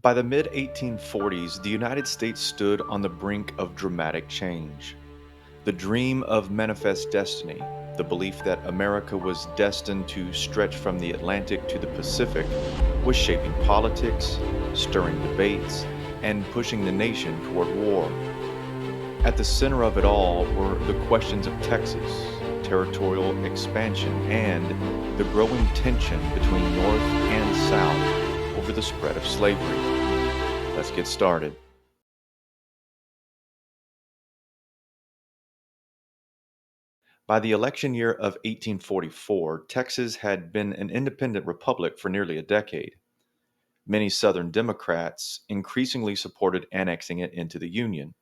By the mid 1840s, the United States stood on the brink of dramatic change. The dream of manifest destiny, the belief that America was destined to stretch from the Atlantic to the Pacific, was shaping politics, stirring debates, and pushing the nation toward war. At the center of it all were the questions of Texas, territorial expansion, and the growing tension between North and South over the spread of slavery. Let's get started. By the election year of 1844, Texas had been an independent republic for nearly a decade. Many Southern Democrats increasingly supported annexing it into the Union.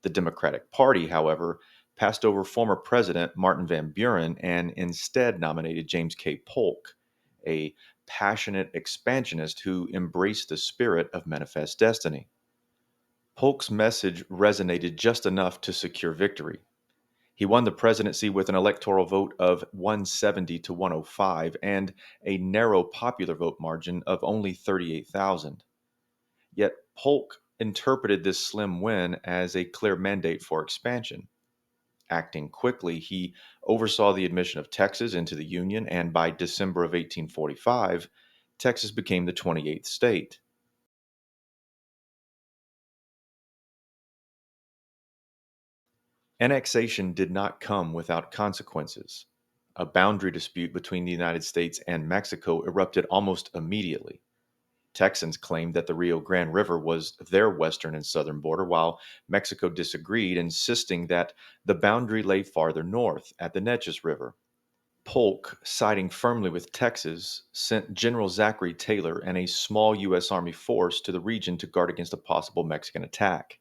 The Democratic Party, however, passed over former President Martin Van Buren and instead nominated James K. Polk, a passionate expansionist who embraced the spirit of manifest destiny. Polk's message resonated just enough to secure victory. He won the presidency with an electoral vote of 170 to 105 and a narrow popular vote margin of only 38,000. Yet Polk interpreted this slim win as a clear mandate for expansion. Acting quickly, he oversaw the admission of Texas into the Union, and by December of 1845, Texas became the 28th state. Annexation did not come without consequences. A boundary dispute between the United States and Mexico erupted almost immediately. Texans claimed that the Rio Grande River was their western and southern border, while Mexico disagreed, insisting that the boundary lay farther north at the Neches River. Polk, siding firmly with Texas, sent General Zachary Taylor and a small U.S. Army force to the region to guard against a possible Mexican attack.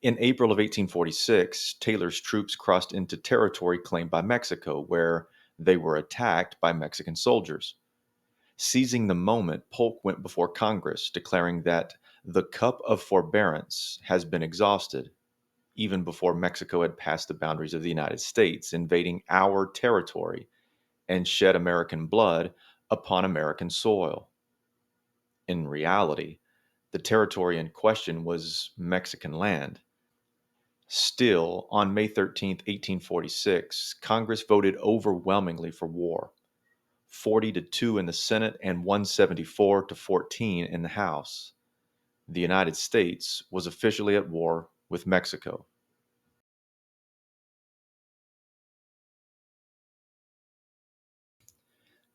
In April of 1846, Taylor's troops crossed into territory claimed by Mexico, where they were attacked by Mexican soldiers. Seizing the moment, Polk went before Congress, declaring that the cup of forbearance has been exhausted, even before Mexico had passed the boundaries of the United States, invading our territory and shed American blood upon American soil. In reality, the territory in question was Mexican land. Still, on May 13th, 1846, Congress voted overwhelmingly for war, 40 to 2 in the Senate and 174 to 14 in the House. The United States was officially at war with Mexico.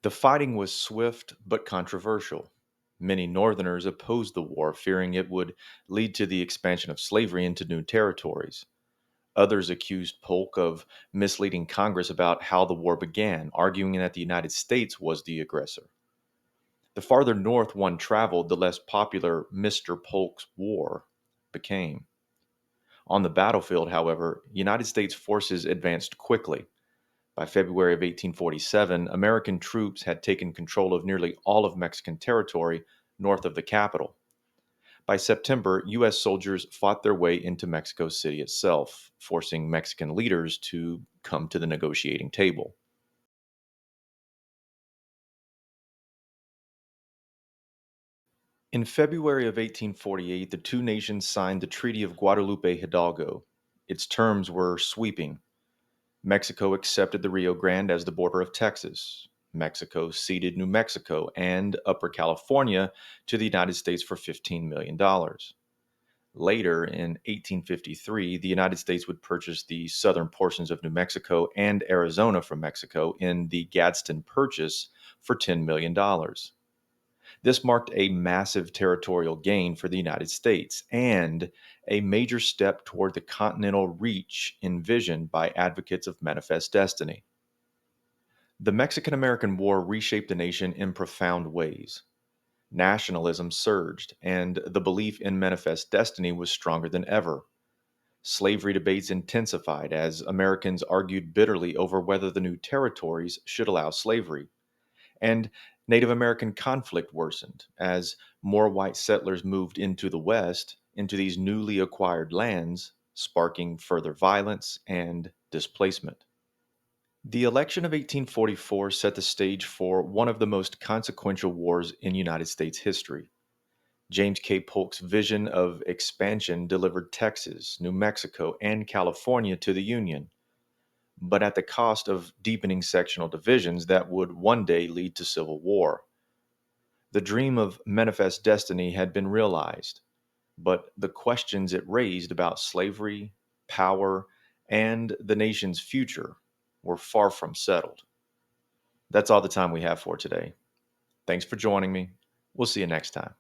The fighting was swift but controversial. Many Northerners opposed the war, fearing it would lead to the expansion of slavery into new territories. Others accused Polk of misleading Congress about how the war began, arguing that the United States was the aggressor. The farther north one traveled, the less popular Mr. Polk's War became. On the battlefield, however, United States forces advanced quickly. By February of 1847, American troops had taken control of nearly all of Mexican territory north of the capital. By September, U.S. soldiers fought their way into Mexico City itself, forcing Mexican leaders to come to the negotiating table. In February of 1848, the two nations signed the Treaty of Guadalupe Hidalgo. Its terms were sweeping. Mexico accepted the Rio Grande as the border of Texas. Mexico ceded New Mexico and Upper California to the United States for $15 million. Later, in 1853, the United States would purchase the southern portions of New Mexico and Arizona from Mexico in the Gadsden Purchase for $10 million. This marked a massive territorial gain for the United States and a major step toward the continental reach envisioned by advocates of manifest destiny. The Mexican American War reshaped the nation in profound ways. Nationalism surged, and the belief in manifest destiny was stronger than ever. Slavery debates intensified as Americans argued bitterly over whether the new territories should allow slavery. And Native American conflict worsened as more white settlers moved into the West, into these newly acquired lands, sparking further violence and displacement. The election of 1844 set the stage for one of the most consequential wars in United States history. James K. Polk's vision of expansion delivered Texas, New Mexico, and California to the Union, but at the cost of deepening sectional divisions that would one day lead to civil war. The dream of manifest destiny had been realized, but the questions it raised about slavery, power, and the nation's future were far from settled. That's all the time we have for today. Thanks for joining me. We'll see you next time.